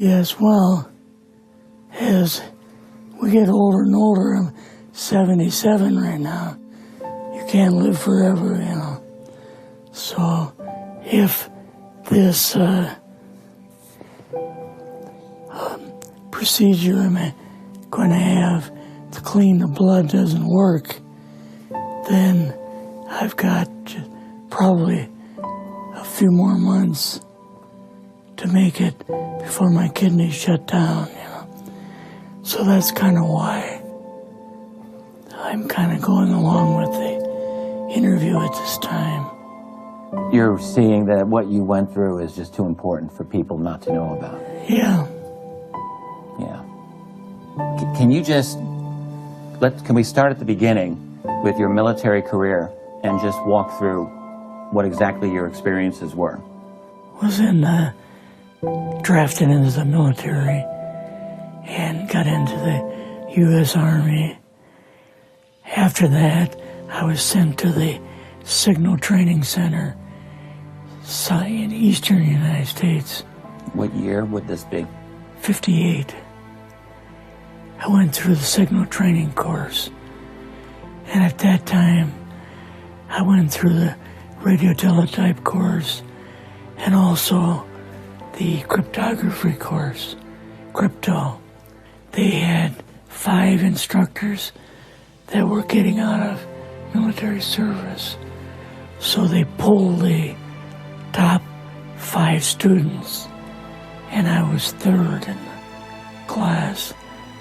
Yes, well, as we get older and older, I'm 77 right now. You can't live forever, you know. So if this procedure I'm going to have to clean the blood doesn't work, then I've got probably a few more months to make it before my kidneys shut down, you know. So that's kind of why I'm kind of going along with the interview at this time. You're seeing that what you went through is just too important for people not to know about. Yeah. Yeah. Can you just, can we start at the beginning with your military career and just walk through what exactly your experiences were? Was drafted into the military and got into the U.S. Army. After that, I was sent to the Signal Training Center in eastern United States. What year would this be? 58. I went through the Signal Training course. And at that time, I went through the radio teletype course and also the cryptography course, crypto. They had 5 instructors that were getting out of military service. So they pulled the top 5 students, and I was 3rd in the class.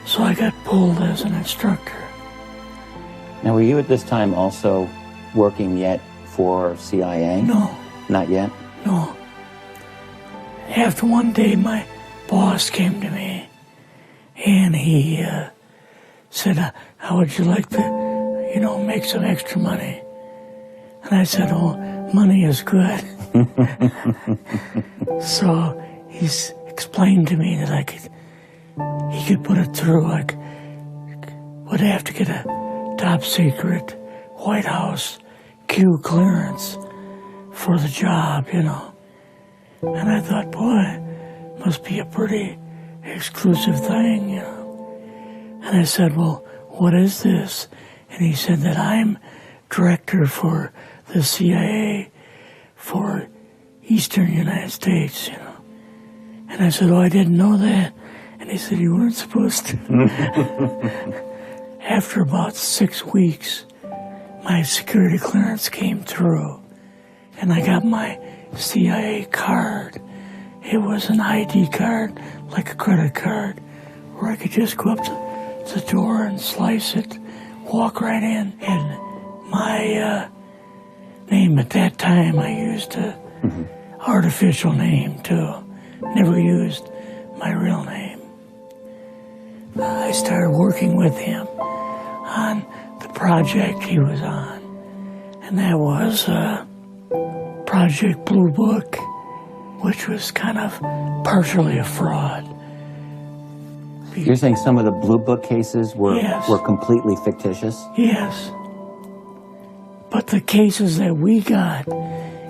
So I got pulled as an instructor. Now, were you at this time also working yet for CIA? No. Not yet? No. After one day, my boss came to me, and he said, how would you like to, you know, make some extra money? And I said, oh, money is good. So he's explained to me that he could put it through, would have to get a top secret White House Q clearance for the job, you know. And I thought, boy, must be a pretty exclusive thing, you know. And I said, well, what is this? And he said that I'm director for the CIA for Eastern United States, you know. And I said, oh, I didn't know that. And he said, you weren't supposed to. After about 6 weeks, my security clearance came through, and I got my CIA card. It was an ID card, like a credit card, where I could just go up to the door and slice it, walk right in. And my name at that time, I used an artificial name too. Never used my real name. I started working with him on the project he was on, and that was Project Blue Book, which was kind of partially a fraud. You're saying some of the Blue Book cases were, yes, were completely fictitious? Yes. But the cases that we got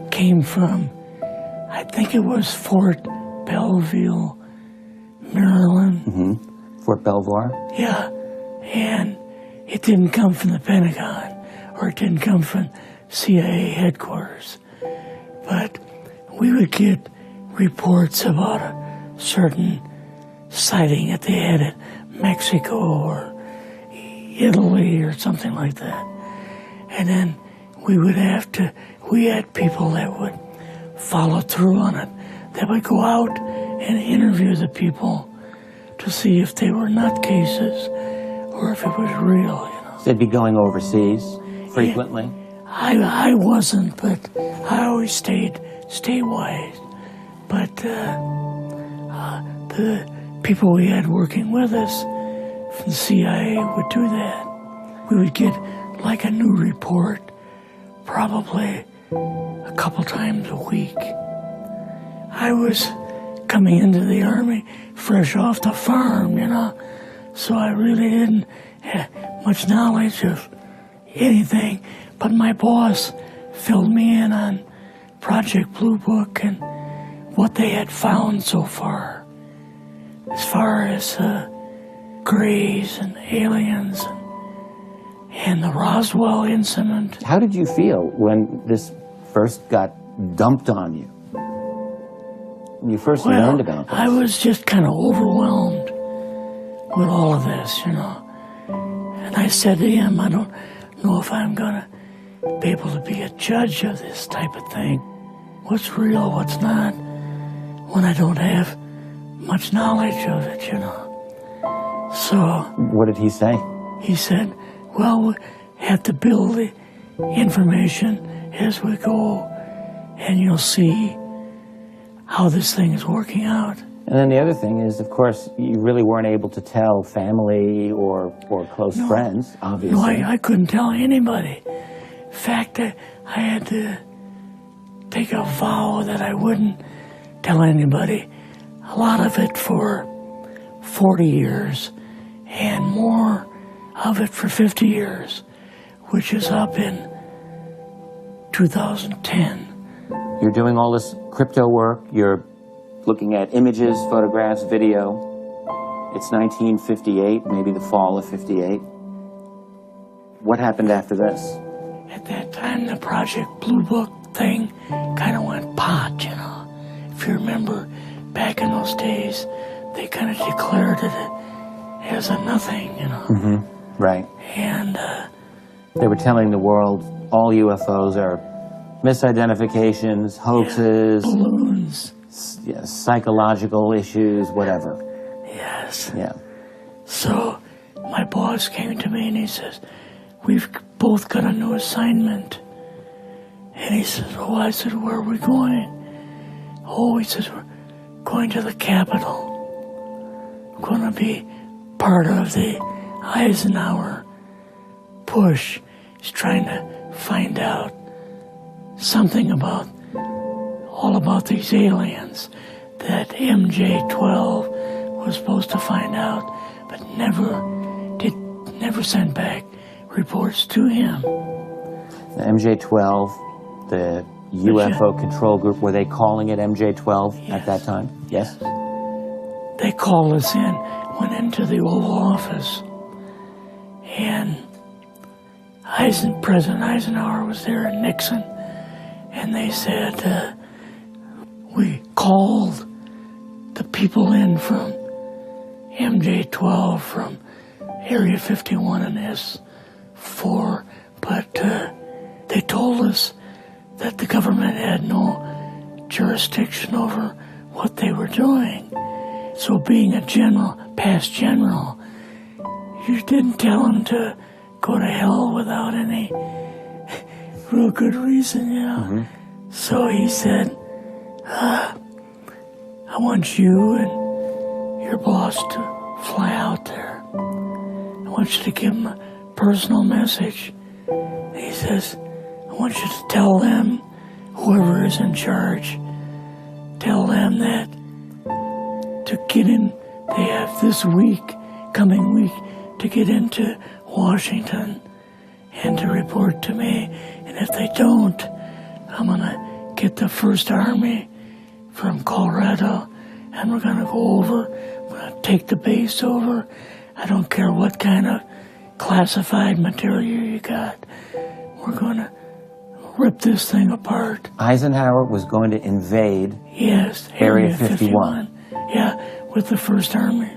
came from, I think it was Fort Belvoir, Maryland. Fort Belvoir? Yeah. And it didn't come from the Pentagon, or it didn't come from CIA headquarters. But we would get reports about a certain sighting that they had at Mexico or Italy or something like that. And then we had people that would follow through on it, that would go out and interview the people to see if they were nutcases or if it was real, you know. So they'd be going overseas frequently? Yeah, I wasn't, but I always stayed statewide. But the people we had working with us from the CIA would do that. We would get like a new report probably a couple times a week. I was coming into the Army fresh off the farm, you know, so I really didn't have much knowledge of anything, but my boss filled me in on Project Blue Book and what they had found so far. as far as Greys and aliens and the Roswell incident. How did you feel when this first got dumped on you? When you first learned about this? I was just kind of overwhelmed with all of this, you know. And I said to him, I don't know if I'm going to be able to be a judge of this type of thing. What's real, what's not, when I don't have much knowledge of it, you know. So... What did he say? He said, well, we have to build the information as we go, and you'll see how this thing is working out. And then the other thing is, of course, you really weren't able to tell family or close friends, obviously. No, I couldn't tell anybody. In fact, I had to take a vow that I wouldn't tell anybody. A lot of it for 40 years, and more of it for 50 years, which is up in 2010. You're doing all this crypto work, you're looking at images, photographs, video. It's 1958, maybe the fall of 58. What happened after this? At that time, the Project Blue Book thing kind of went pot, you know. If you remember, back in those days, they kind of declared it as a nothing, you know. Mm-hmm. Right. And they were telling the world all UFOs are misidentifications, hoaxes, balloons, psychological issues, whatever. Yes. Yeah. So my boss came to me and he says, we've both got a new assignment. And he says, oh, I said, where are we going? Oh, he says, we're going to the Capitol. We're going to be part of the Eisenhower push. He's trying to find out something about, all about these aliens that MJ-12 was supposed to find out, but never sent back reports to him. The MJ-12, the UFO control group, were they calling it MJ-12 Yes. at that time? Yes. They called us in, went into the Oval Office, and President Eisenhower was there and Nixon, and they said, we called the people in from MJ-12 from Area 51 and S4, but they told us that the government had no jurisdiction over what they were doing. So being a general, past general, you didn't tell them to go to hell without any real good reason, you know. Mm-hmm. So he said, I want you and your boss to fly out there. I want you to give them a personal message. He says, I want you to tell them, whoever is in charge, tell them that to get in, they have this week, coming week, to get into Washington and to report to me. And if they don't, I'm going to get the First Army from Colorado, and we're going to go over, we're going to take the base over. I don't care what kind of classified material you got. We're going to rip this thing apart. Eisenhower was going to invade Area 51. Yeah, with the First Army.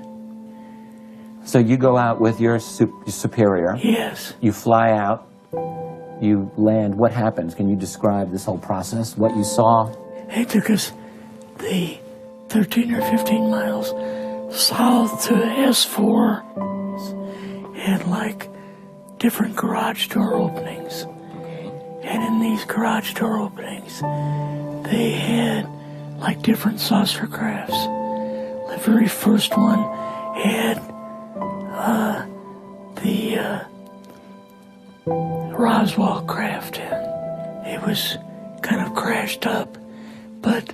So you go out with your superior. Yes. You fly out. You land. What happens? Can you describe this whole process? What you saw? They took us the 13 or 15 miles south to S4 and like different garage door openings. And in these garage door openings, they had like different saucer crafts. The very first one had the Roswell craft in. It was kind of crashed up, but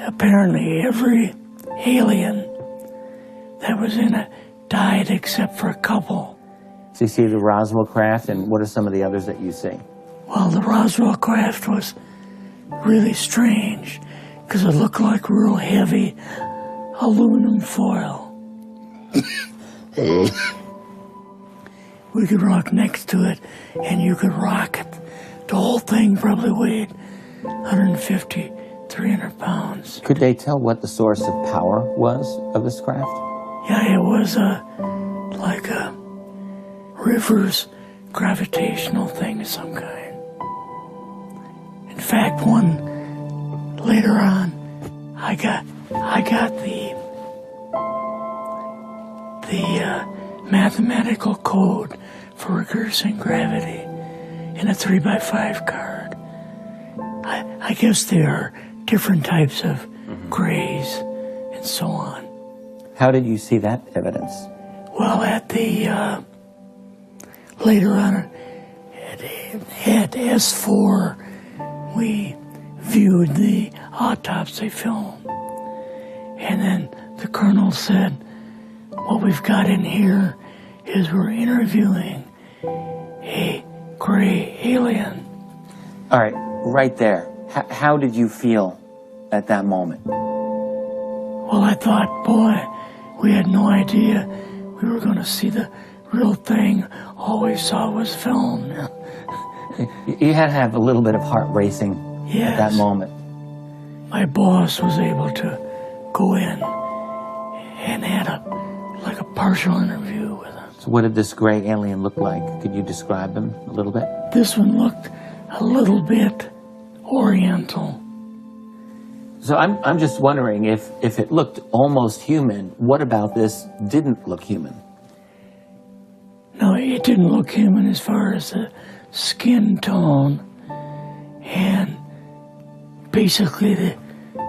apparently every alien that was in it died except for a couple. So you see the Roswell craft, and what are some of the others that you see? Well, the Roswell craft was really strange because it looked like real heavy aluminum foil. We could rock next to it, and you could rock it. The whole thing probably weighed 150, 300 pounds. Could they tell what the source of power was of this craft? Yeah, it was like a reverse gravitational thing of some kind. In fact, later on, I got the mathematical code for reversing gravity in a 3x5 card. I guess there are different types of grays and so on. How did you see that evidence? Well, later on at S4, we viewed the autopsy film. And then the colonel said, what we've got in here is we're interviewing a gray alien. All right, right there. How did you feel at that moment? Well, I thought, boy, we had no idea we were going to see the real thing. All we saw was film. You had to have a little bit of heart racing at that moment. My boss was able to go in and had a partial interview with him. So what did this gray alien look like? Could you describe him a little bit? This one looked a little bit oriental. So I'm just wondering if it looked almost human, what about this didn't look human? No, it didn't look human as far as the skin tone and basically the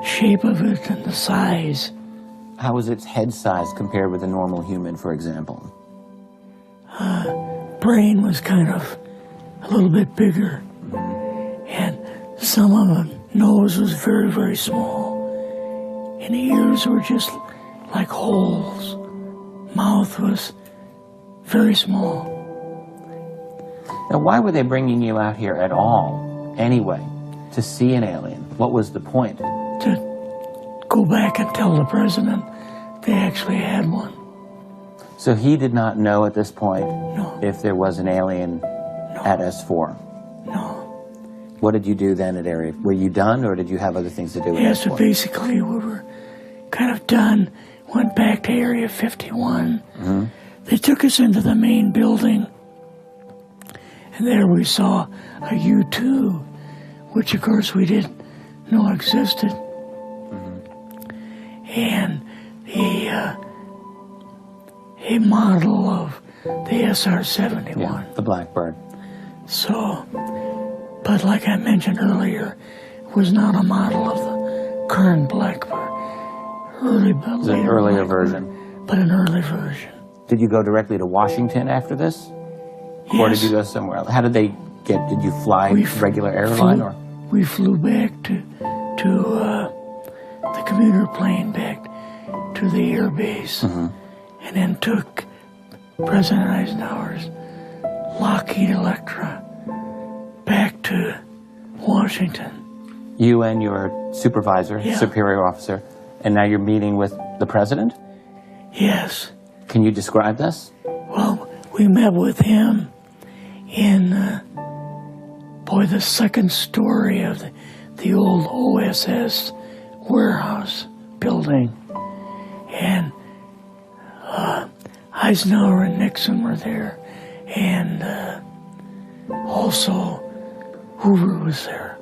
shape of it and the size. How was its head size compared with a normal human, for example? Brain was kind of a little bit bigger. And some of the nose was very, very small. And the ears were just like holes. Mouth was very small. Now, why were they bringing you out here at all, anyway, to see an alien? What was the point? To go back and tell the president they actually had one. So he did not know at this point if there was an alien at S4? No. What did you do then at Area? Were you done, or did you have other things to do? Yeah, so basically we were kind of done. Went back to Area 51. Mm-hmm. They took us into the main building, and there we saw a U-2, which of course we didn't know existed. Mm-hmm. And a model of the SR-71. Yeah, the Blackbird. So, but like I mentioned earlier, it was not a model of the current Blackbird. It's an earlier version. But an early version. Did you go directly to Washington after this? Yes. Or did you go somewhere else? How did they get, did you fly regular airline? We flew back to the commuter plane back to the air base. Mm-hmm. And then took President Eisenhower's Lockheed Electra back to Washington. You and your supervisor, superior officer, and now you're meeting with the president? Yes. Can you describe this? Well, we met with him in, the second story of the old OSS warehouse building. And Eisenhower and Nixon were there, and also Hoover was there.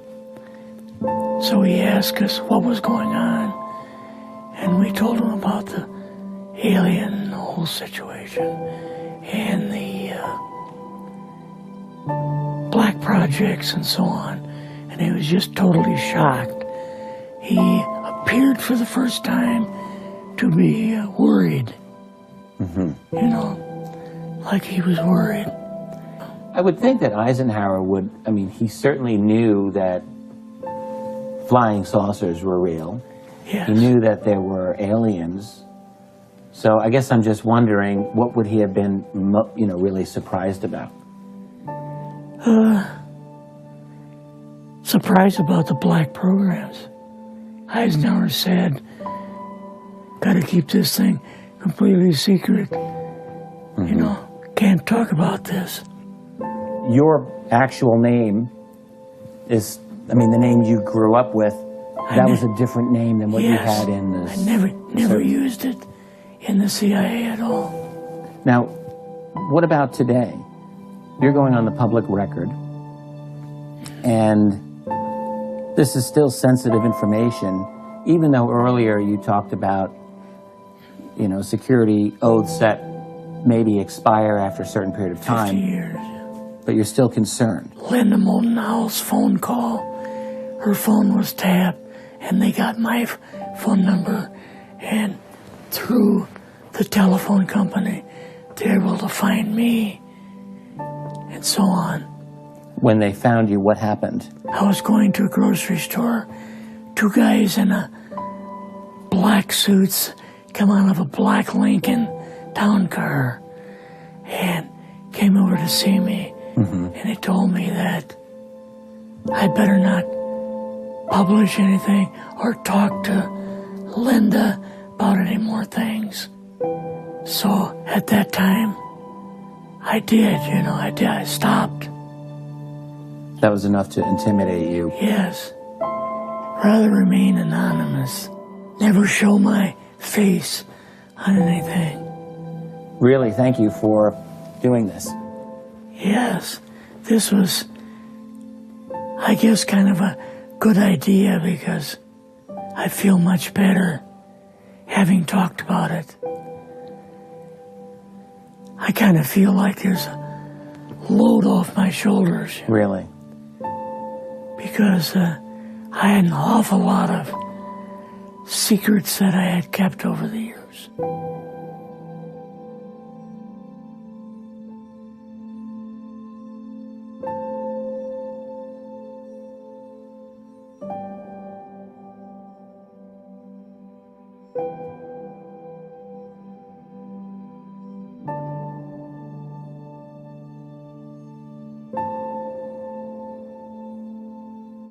So he asked us what was going on, and we told him about the alien and the whole situation, and the black projects and so on, and he was just totally shocked. He appeared for the first time to be worried. Mm-hmm. You know, like he was worried. I would think that Eisenhower would, he certainly knew that flying saucers were real. Yes. He knew that there were aliens. So I guess I'm just wondering, what would he have been, really surprised about? Surprised about the black programs. Eisenhower said, got to keep this thing completely secret. You know, can't talk about this. Your actual name is, I mean, the name you grew up with, that was a different name than what you had in the... I never used it in the CIA at all. Now, what about today? You're going on the public record, and this is still sensitive information, even though earlier you talked about, you know, security oaths that maybe expire after a certain period of time. 50 years. But you're still concerned. Linda Moldenhau's phone call, her phone was tapped, and they got my phone number, and through the telephone company, they were able to find me, and so on. When they found you, what happened? I was going to a grocery store. Two guys in a black suits come out of a black Lincoln town car and came over to see me. And they told me that I better not publish anything or talk to Linda about any more things. So at that time, I did, you know, I stopped. That was enough to intimidate you. Yes. Rather remain anonymous. Never show my face on anything. Really, thank you for doing this. Yes, this was, I guess, kind of a good idea because I feel much better having talked about it. I kind of feel like there's a load off my shoulders. Really? Because I had an awful lot of secrets that I had kept over the years.